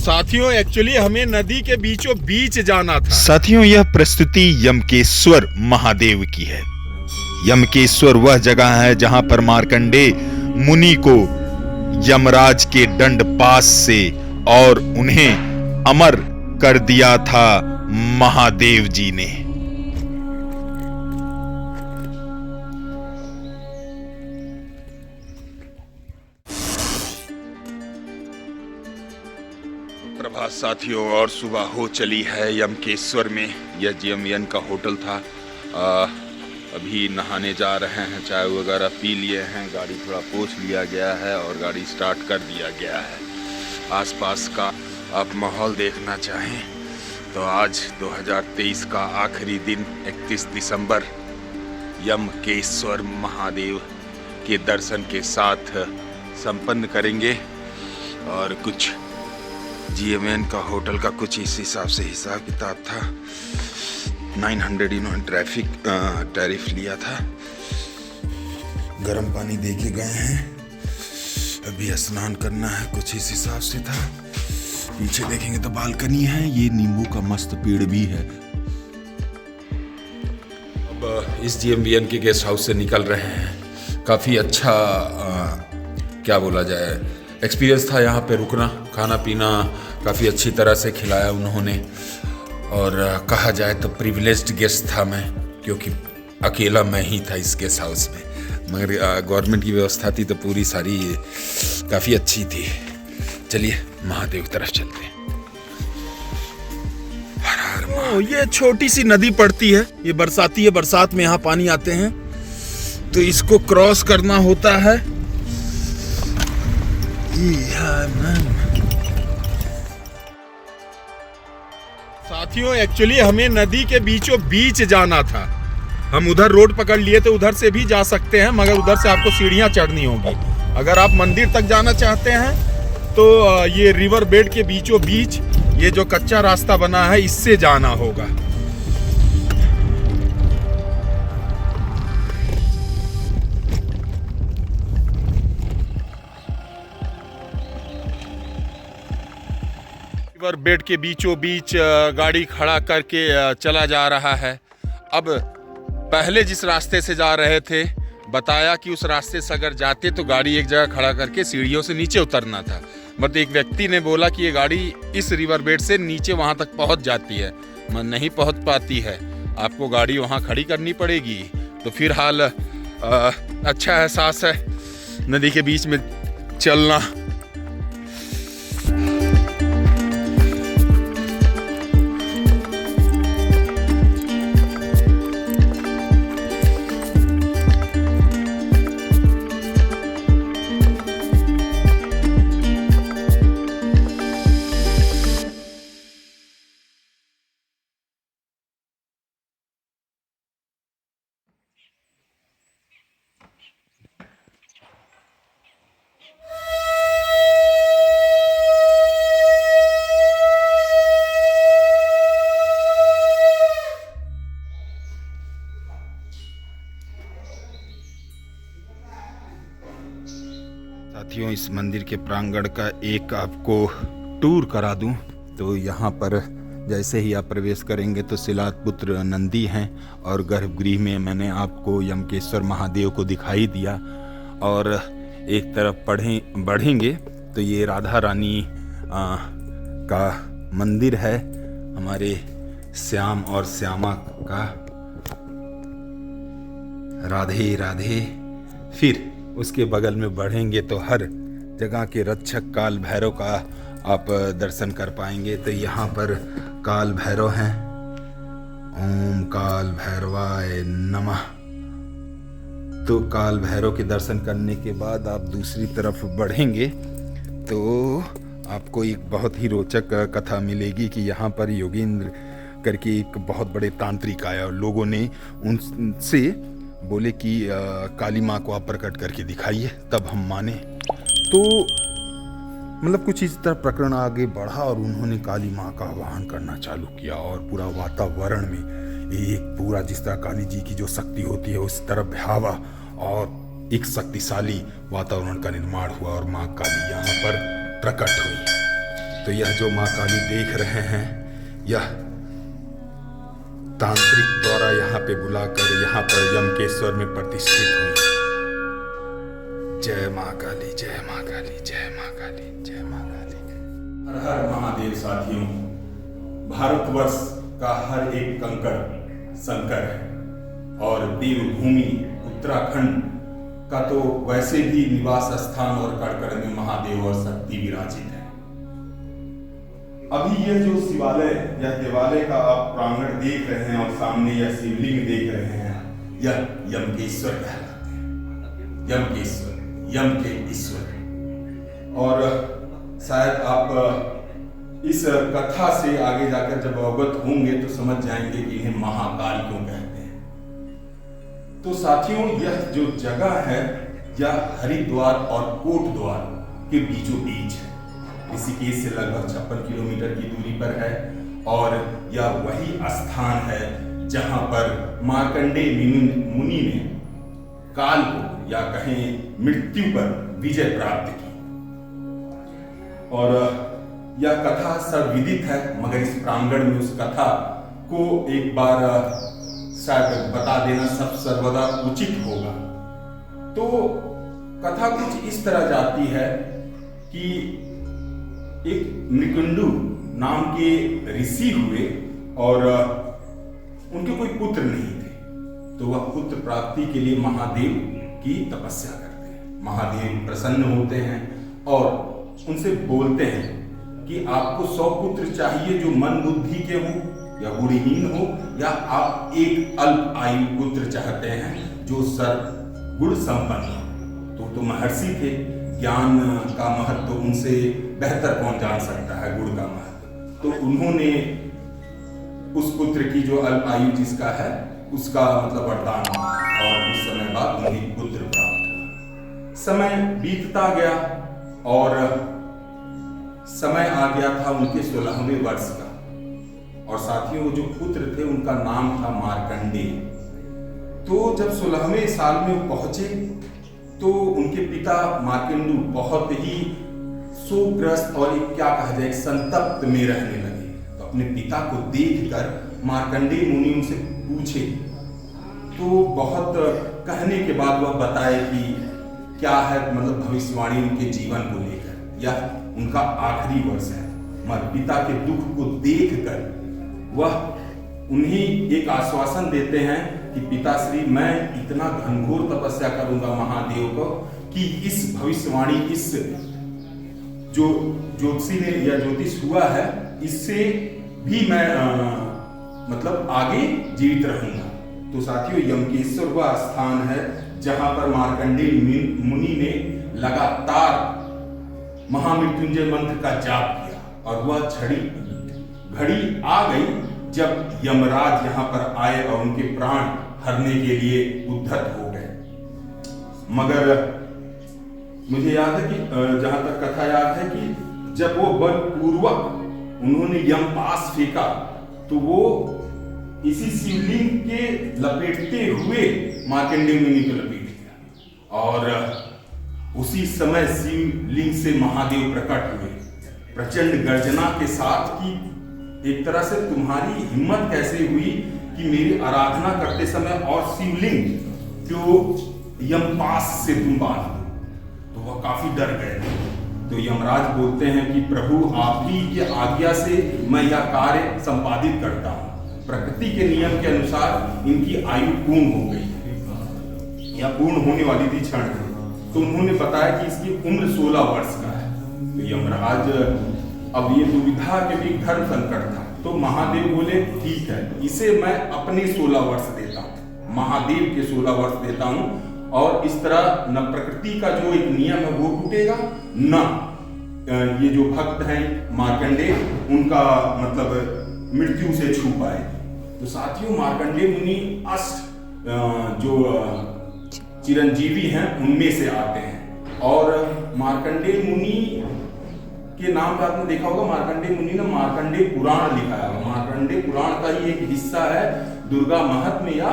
साथियों एक्चुअली हमें नदी के बीचों बीच जाना था। साथियों, यह प्रस्तुति यमकेश्वर महादेव की है। यमकेश्वर वह जगह है जहां पर मार्कंडेय मुनि को यमराज के दंड पास से और उन्हें अमर कर दिया था महादेव जी ने। प्रभात साथियों, और सुबह हो चली है यमकेश्वर में। यह JMN का होटल था। अभी नहाने जा रहे हैं, चाय वगैरह पी लिए हैं, गाड़ी थोड़ा पोंछ लिया गया है और गाड़ी स्टार्ट कर दिया गया है। आसपास का आप माहौल देखना चाहें तो आज 2023 का आखिरी दिन 31 दिसंबर यमकेश्वर महादेव के दर्शन के साथ संपन्न करेंगे। और कुछ JMN का होटल का कुछ इस हिसाब से हिसाब किताब था। 900 इन्होंने टैरिफ लिया था। गर्म पानी दे के गए हैं, अभी स्नान करना है, कुछ इस हिसाब से था। पीछे देखेंगे तो बालकनी है, ये नींबू का मस्त पेड़ भी है। अब इस JMN के गेस्ट हाउस से निकल रहे हैं। काफ़ी अच्छा क्या बोला जाए एक्सपीरियंस था यहाँ पे रुकना। खाना पीना काफ़ी अच्छी तरह से खिलाया उन्होंने, और कहा जाए तो प्रिविलेज्ड गेस्ट था मैं, क्योंकि अकेला मैं ही था इस गेस्ट हाउस में। मगर गवर्नमेंट की व्यवस्था थी तो पूरी सारी काफ़ी अच्छी थी। चलिए महादेव की तरफ चलते हैं। ये छोटी सी नदी पड़ती है, ये बरसाती है, बरसात में यहाँ पानी आते हैं तो इसको क्रॉस करना होता है। साथियों एक्चुअली हमें नदी के बीचों बीच जाना था। हम उधर रोड पकड़ लिए तो उधर से भी जा सकते हैं, मगर उधर से आपको सीढ़ियां चढ़नी होगी। अगर आप मंदिर तक जाना चाहते हैं तो ये रिवर बेड के बीचों बीच ये जो कच्चा रास्ता बना है इससे जाना होगा। रिवर बेड के बीचों बीच गाड़ी खड़ा करके चला जा रहा है। अब पहले जिस रास्ते से जा रहे थे बताया कि उस रास्ते से अगर जाते तो गाड़ी एक जगह खड़ा करके सीढ़ियों से नीचे उतरना था। बट एक व्यक्ति ने बोला कि ये गाड़ी इस रिवर बेड से नीचे वहाँ तक पहुँच जाती है, नहीं पहुँच पाती है, आपको गाड़ी वहाँ खड़ी करनी पड़ेगी। तो फिलहाल अच्छा एहसास है नदी के बीच में चलना। साथियों, इस मंदिर के प्रांगण का एक आपको टूर करा दूं तो यहाँ पर जैसे ही आप प्रवेश करेंगे तो शिलापुत्र नंदी हैं, और गर्भगृह में मैंने आपको यमकेश्वर महादेव को दिखाई दिया। और एक तरफ बढ़ेंगे तो ये राधा रानी का मंदिर है, हमारे श्याम और श्यामा का। राधे राधे। फिर उसके बगल में बढ़ेंगे तो हर जगह के रक्षक काल भैरव का आप दर्शन कर पाएंगे। तो यहाँ पर काल भैरव हैं। ओम काल भैरवाय नमः। तो काल भैरव के दर्शन करने के बाद आप दूसरी तरफ बढ़ेंगे तो आपको एक बहुत ही रोचक कथा मिलेगी कि यहाँ पर योगेंद्र करके एक बहुत बड़े तांत्रिक आया और लोगों ने उनसे बोले कि काली माँ को आप प्रकट करके दिखाइए तब हम माने। तो मतलब कुछ इस तरह प्रकरण आगे बढ़ा और उन्होंने काली माँ का आह्वान करना चालू किया और पूरा वातावरण में एक पूरा जिस तरह काली जी की जो शक्ति होती है उस तरह भयावह और एक शक्तिशाली वातावरण का निर्माण हुआ और माँ काली यहाँ पर प्रकट हुई। तो यह जो माँ काली देख रहे हैं, यह तांत्रिक द्वारा यहाँ पे बुलाकर यहाँ पर यमकेश्वर में प्रतिष्ठित हुई। जय माँ काली, जय माँ काली, जय माँ काली, जय माँ काली। हर हर महादेव साथियों, भारतवर्ष का हर एक कंकड़ संकर है और देवभूमि उत्तराखंड का तो वैसे भी निवास स्थान और कड़कड़ में महादेव और शक्ति विराजित है। अभी यह जो शिवालय, यह देवालय का आप प्रांगण देख रहे हैं और सामने यह शिवलिंग देख रहे हैं, यह यमकेश्वर कहलाते हैं। यमकेश्वर, यम के ईश्वर। और शायद आप इस कथा से आगे जाकर जब अवगत होंगे तो समझ जाएंगे कि इन्हें महाकाल क्यों कहते हैं। तो साथियों, यह जो जगह है यह हरिद्वार और कोटद्वार के बीचों बीच है। ऋषिकेश से लगभग 56 किलोमीटर की दूरी पर है और यह वही स्थान है जहां पर मार्कंडेय मुनि ने काल को या कहें मृत्यु पर विजय प्राप्त की। और यह कथा सर्वविदित है, मगर इस प्रांगण में उस कथा को एक बार शायद बता देना सब सर्वदा उचित होगा। तो कथा कुछ इस तरह जाती है कि एक मृकुंडु नाम के ऋषि हुए और उनके कोई पुत्र नहीं थे, तो वह पुत्र प्राप्ति के लिए महादेव की तपस्या करते हैं। महादेव प्रसन्न होते हैं और उनसे बोलते हैं कि आपको 100 पुत्र चाहिए जो मन बुद्धि के हो या गुणहीन हो, या आप एक अल्प आयु पुत्र चाहते हैं जो सर्व गुण संपन्न हो। तो महर्षि थे, ज्ञान का महत्व तो उनसे बेहतर कौन जान सकता है, गुण का महत्व। तो उन्होंने उस पुत्र की जो अल्प आयु जिसका है उसका मतलब वरदान और कुछ समय बाद उन्हें पुत्र प्राप्त हुआ। समय बीतता गया और समय आ गया था उनके 16वें वर्ष का, और साथियों जो पुत्र थे उनका नाम था मार्कंडेय। तो जब 16वें साल में वो पहुंचे तो उनके पिता मार्कंडु बहुत ही शोकग्रस्त और एक क्या कहा जाए संतप्त में रहने लगे। तो अपने पिता को देखकर मार्कंडेय मुनि उनसे पूछे, तो बहुत कहने के बाद वह बताए कि क्या है मतलब भविष्यवाणी उनके जीवन को लेकर, यह उनका आखिरी वर्ष है। मगर पिता के दुख को देखकर वह उन्हें एक आश्वासन देते हैं कि पिताश्री मैं इतना घनघोर तपस्या करूंगा महादेव को कि इस भविष्यवाणी, इस जो ज्योतिषी ने या ज्योतिष हुआ है इससे भी मैं मतलब आगे जीवित रहूंगा। तो साथियों यमकेश्वर वह स्थान है जहां पर मार्कंडेय मुनि ने लगातार महामृत्युंजय मंत्र का जाप किया और वह घड़ी आ गई जब यमराज यहाँ पर आए और उनके प्राण हरने के लिए उद्धत हो गए। मगर मुझे याद है कि जहां तक कथा याद है कि जब वो बलपूर्वक उन्होंने यम पास फेंका तो वो इसी शिवलिंग के लपेटते हुए मार्कंडेय मुनि को लपेट गया और उसी समय शिवलिंग से महादेव प्रकट हुए प्रचंड गर्जना के साथ कि एक तरह से तुम्हारी हिम्मत कैसे हुई कि मेरी आराधना करते समय और शिवलिंग जो यमपास से तुम बांध दो। तो वह काफी डर गए। तो यमराज बोलते हैं कि प्रभु आप ही की आज्ञा से मैं यह कार्य संपादित करता हूँ। प्रकृति के नियम के अनुसार इनकी आयु पूर्ण हो गई है या पूर्ण होने वाली थी क्षण। तो उन्होंने बताया कि इसकी उम्र 16 वर्ष का है। तो यमराज अब ये दुविधा के भी धर्म संकट था, तो महादेव बोले ठीक है इसे मैं अपने 16 वर्ष देता हूँ, महादेव के 16 वर्ष देता हूँ और इस तरह न प्रकृति का जो एक नियम है वो टूटेगा, न ये जो भक्त हैं मार्कंडेय उनका मतलब मृत्यु से छू पाए। तो साथियों मार्कंडेय मुनि जो चिरंजीवी हैं उनमें से आते हैं और मार्कंडेय मुनि के नाम का आपने देखा होगा, मार्कंडेय मुनि ने मार्कंडेय पुराण लिखा है। मार्कंडेय पुराण का ही एक हिस्सा है दुर्गा महात्म्य या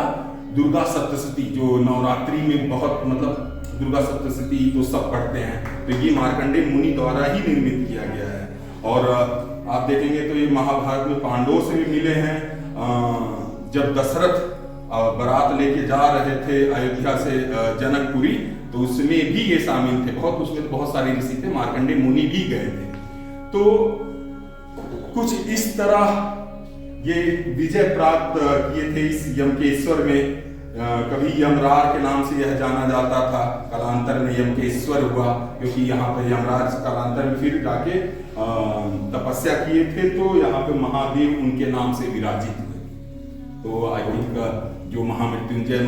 दुर्गा सप्तशती, जो नवरात्रि में बहुत मतलब दुर्गा सप्तशती तो सब पढ़ते हैं। तो ये मार्कंडेय मुनि द्वारा ही निर्मित किया गया है और आप देखेंगे तो ये महाभारत में पांडवों से भी मिले हैं। जब दशरथ बारात लेके जा रहे थे अयोध्या से जनकपुरी, तो उसमें भी ये शामिल थे। उसमें बहुत सारे ऋषि थे, मार्कंडेय मुनि भी गए थे। तो कुछ इस तरह ये विजय प्राप्त किए थे इस यमकेश्वर में। कभी यमराज के नाम से यह जाना जाता था, कालांतर में यमकेश्वर हुआ, क्योंकि यहाँ पर यमराज कालांतर में फिर जाके तपस्या किए थे, तो यहाँ पे महादेव उनके नाम से विराजित हुए। तो आई थिंक जो महामृत्युंजय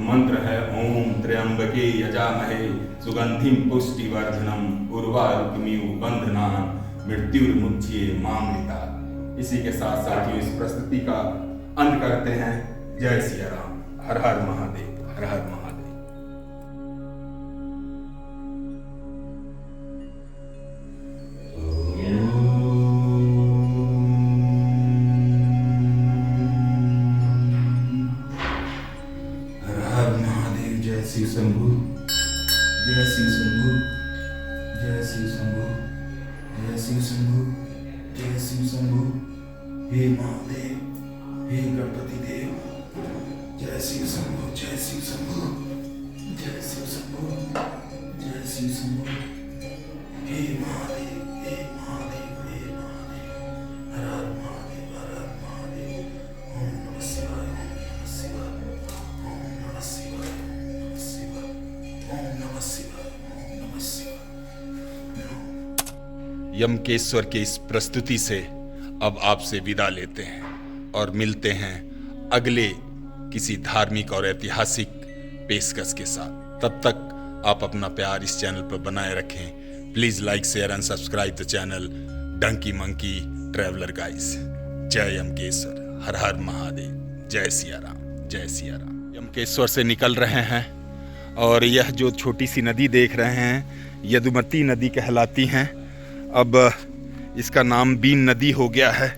मंत्र है, ओम त्र्यंबके यजामहे सुगंधिम पुष्टिवर्धनम उर्वारुकमिव बंधनान् मृत्युर्मुच्यते मामृता, इसी के साथ साथ इस प्रस्तुति का अंत करते हैं। जय सिया राम, हर हर महादेव, हर हर महादेव। हर हर महादेव। जय शिव शंभु, जय शिव शंभु, जय शिव शंभु, जय शिव शंभु, जय शिव शंभु। हे महादेव, हे गणपति देव, जय शिव शंभु, जय शिव शंभु, जय शिव शंभु, जय शिव शंभु। हे महादेव, हे महादेव, हे महादेव, हर हर महादेव, हर हर महादेव। ओम नमः शिवाय, ओम नमः शिवाय, ओम नमः शिवाय, ओम नमः शिवाय, ओम नमः शिवाय। यमकेश्वर के इस प्रस्तुति से अब आपसे विदा लेते हैं और मिलते हैं अगले किसी धार्मिक और ऐतिहासिक पेशकश के साथ। तब तक आप अपना प्यार इस चैनल पर बनाए रखें। Please like, share and subscribe the channel donkey monkey traveller guys. जय यमकेश्वर, हर हर महादेव, जय सिया राम, जय सिया राम। यमकेश्वर से निकल रहे हैं और यह जो छोटी सी नदी देख रहे हैं, यदुमती नदी कहलाती हैं। अब इसका नाम बीन नदी हो गया है।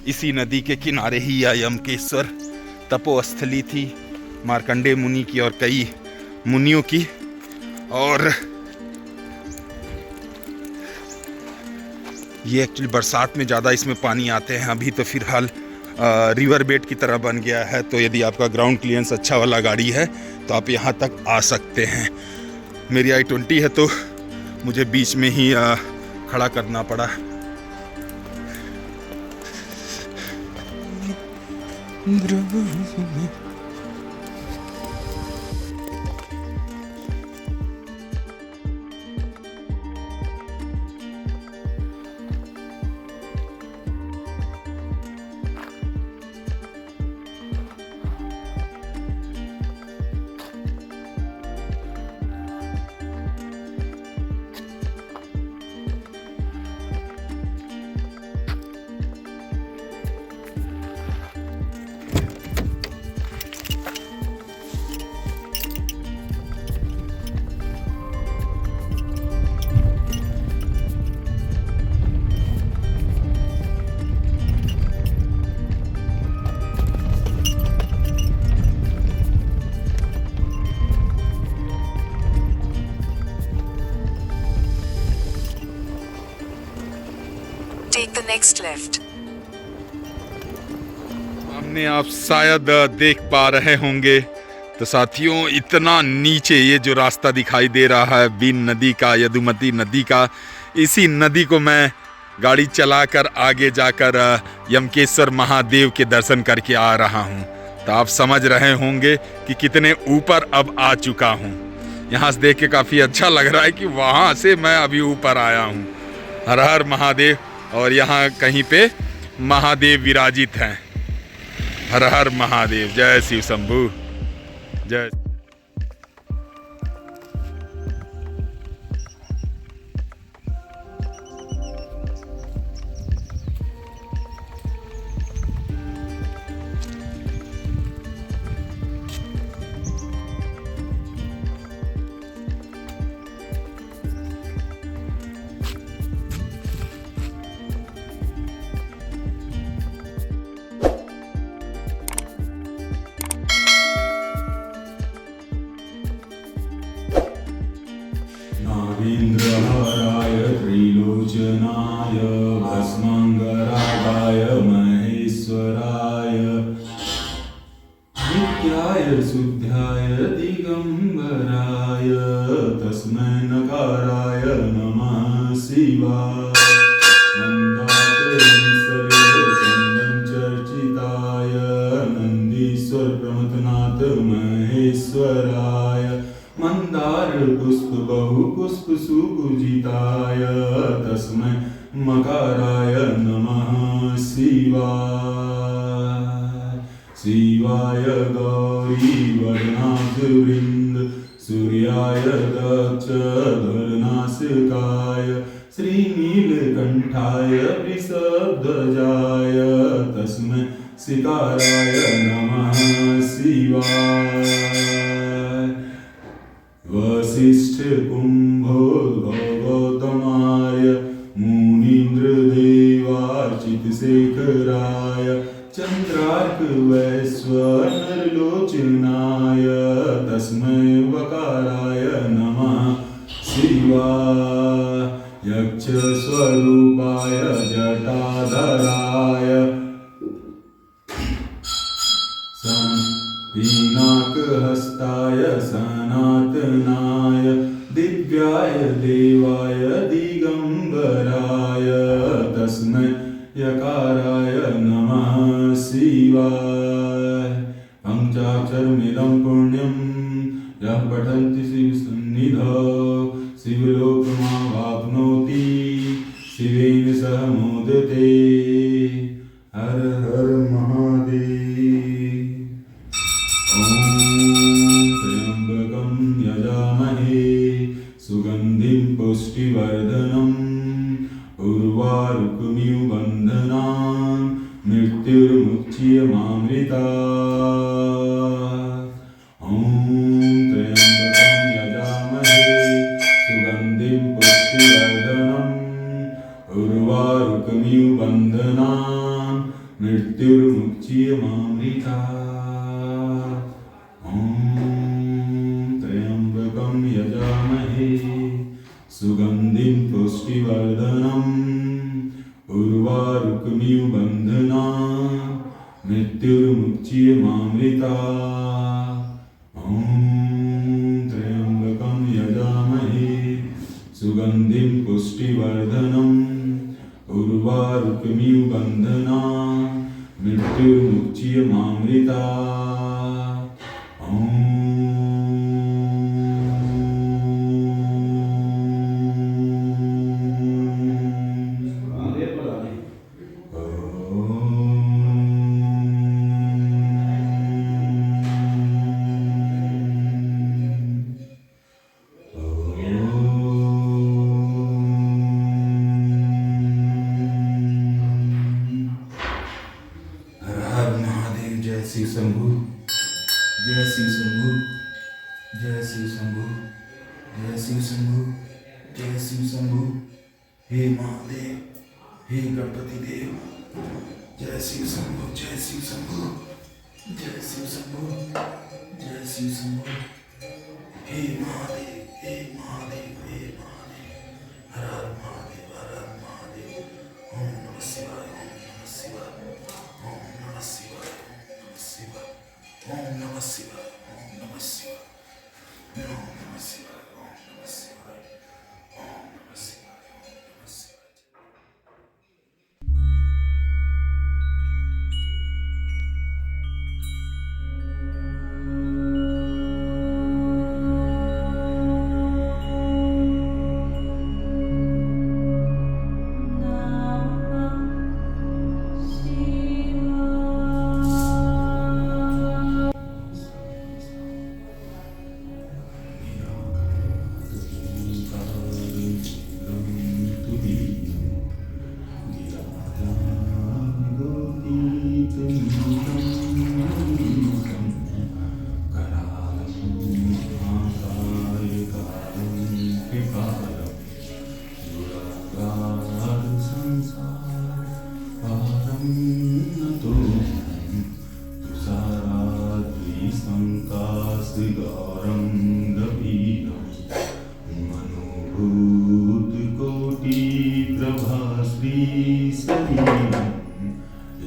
इसी नदी के किनारे ही यह यमकेश्वर तपोस्थली थी, मार्कंडेय मुनि की और कई मुनियों की। और ये एक्चुअली बरसात में ज़्यादा इसमें पानी आते हैं। अभी तो फिलहाल रिवर बेड की तरह बन गया है, तो यदि आपका ग्राउंड क्लियरेंस अच्छा वाला गाड़ी है तो आप यहाँ तक आ सकते हैं। मेरी i20 है तो मुझे बीच में ही खड़ा करना पड़ा। Take the next left. सामने आप शायद देख पा रहे होंगे तो साथियों, इतना नीचे ये जो रास्ता दिखाई दे रहा है बीन नदी का, यदुमती नदी का, इसी नदी को मैं गाड़ी चलाकर आगे जाकर यमकेश्वर महादेव के दर्शन करके आ रहा हूँ। तो आप समझ रहे होंगे कि कितने ऊपर अब आ चुका हूँ। यहाँ से देख के काफ़ी अच्छा लग रहा है कि वहाँ से मैं अभी ऊपर आया हूँ। हर हर महादेव। और यहाँ कहीं पे महादेव विराजित हैं। हर हर महादेव, जय शिव शंभु, जय। शुद्धाय दिगंबराय तस्मै नकाराय नमः शिवाय चंदन चर्चिताय नंदीश्वर प्रमथनाथ महेश्वराय मंदार पुष्प बहु पुष्प सुपूजिताय तस्मै मकाराय नमः शिवाय शिवाय गौरी वर्णाथ वृंद सूर्याय दक्ष धरनाशकाय श्रीनीलकंठाय वृषध्वजाय तस्मै शिकाराय नमः शिवाय वसिष्ठ कुंभोद्भवगौतमाय मुनीन्द्रदेवार्चितशेखराय चंद्रार्क वैश्वनरलोचनाय तस्मै वकाराय नमः शिवाय यक्षस्वरूपाय जटाधराय पिनाकहस्ताय सनातनाय दिव्याय देवाय दिगंबराय तस्मै यकाराय नमः शिवाय पंचाक्षरमिदं पुण्यं यः पठन्ति शिवसन्निधौ शिवलोकमावाप्नोति शिवेन सह मोदते। हर हर महादेव। ॐ त्र्यम्बकं यजामहे सुगन्धिं पुष्टिवर्धनम् उर्वारुकमिव बन्धनान् मृत्युर्मुच्यमामृतात्। ॐ त्र्यम्बकं यजामहे सुगन्धिं पुष्टिवर्धनम् उर्वारुकमिव बन्धनान् मृत्युर्मुच्यमामृतात्। ॐ त्र्यम्बकं यजामहे सुगन्धिं पुष्टिवर्धनम् उर्वारुकमिव बन्धनान् मृत्युर्मुच्यमामृतात्। ॐ त्र्यम्बकं यजामहे सुगन्धिं पुष्टिवर्धनम् उर्वारुकमिव बन्धनान् मृत्युर्मुच्यमामृतात्। ॐ शिव शंभु जय शिव शंभु जय शिव शंभु जय शिव शंभु जय शिव शंभु। हे महादेव हे गणपति देव जय शिव शंभु जय शिव शंभु जय शिव शंभु जय शिव शंभु। हे महादेव हे महादेव हे महादेव। हर हर महादेव हर हर महादेव। ओम नमः शिवाय ओम नमः शिवाय ओम नमः शिवाय ओम नमः शिवाय ओम नमः शिवाय ओम नमः शिवाय ओम नमः शिवाय ओम नमः शिवाय ओम नमः शिवाय।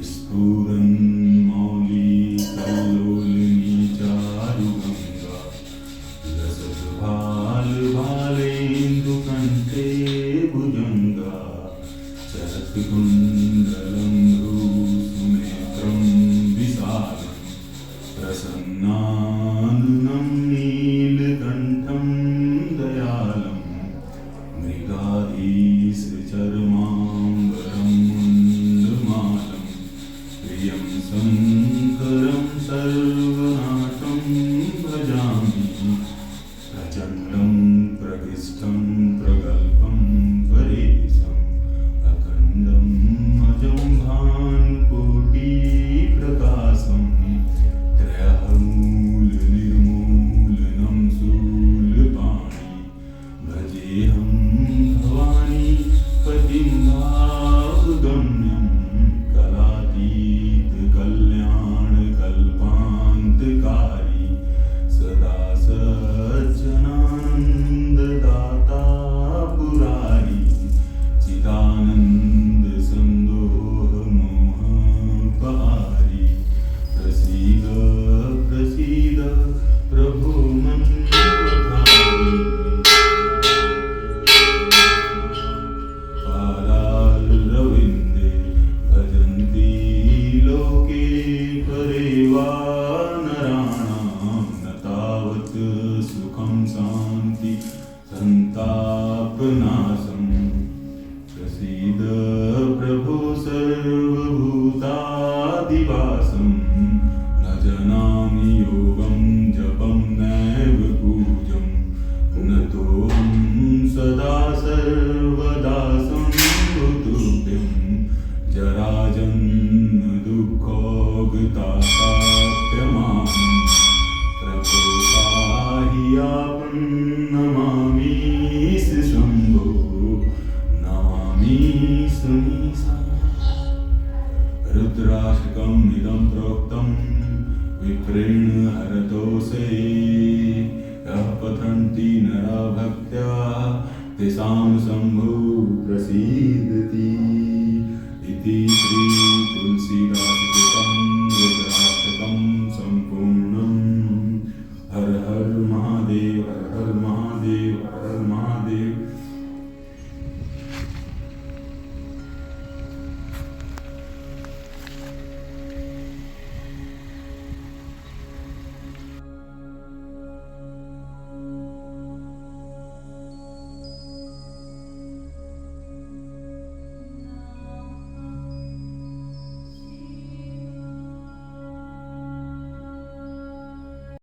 स्फुरन् सुनेत्रं विशालं प्रसन्नाननं नीलकण्ठं दयालं मृगाधीशचर्माम्बरं मुण्डमालं प्रियं शङ्करं सर्वनाथं भजामि प्रचण्डं प्रकृष्टं प्रगल्भं परेशम् अखण्डम् अजं भानुकोटिप्रकाशं त्रयमूलनिर्मूलनं शूलपाणि भजेऽहं भवानी पतिं भावगम्यं कलातीतकल्याणकल्पान्तकारी सदा सज्जनानन्ददाता पुरारी चिदानन्दसन्दोहमोहपहारी प्रसीद प्रसीद प्रभो मन्त्रधारी पादारविन्दे भजन्ति लोके परेवा नराणां न तावत् सुखं शान्ति सन्तापनाशम् प्रसीद प्रभो सर्वभूतादिवासं न जानामि योगं जपं नैव पूजं नतोऽहं सदा सर्वदा संस्तुभ्यं जराजन्म दुःखोगताप्यमानं प्रभो पाहि नमामि शम्भो नमामि समीसा रुद्राष्टकम् इदं प्रोक्तं विप्रेण हरतोषे यः पठन्ति नरा भक्त्या तेषां शम्भो प्रसीदति इति श्री तुलसीदास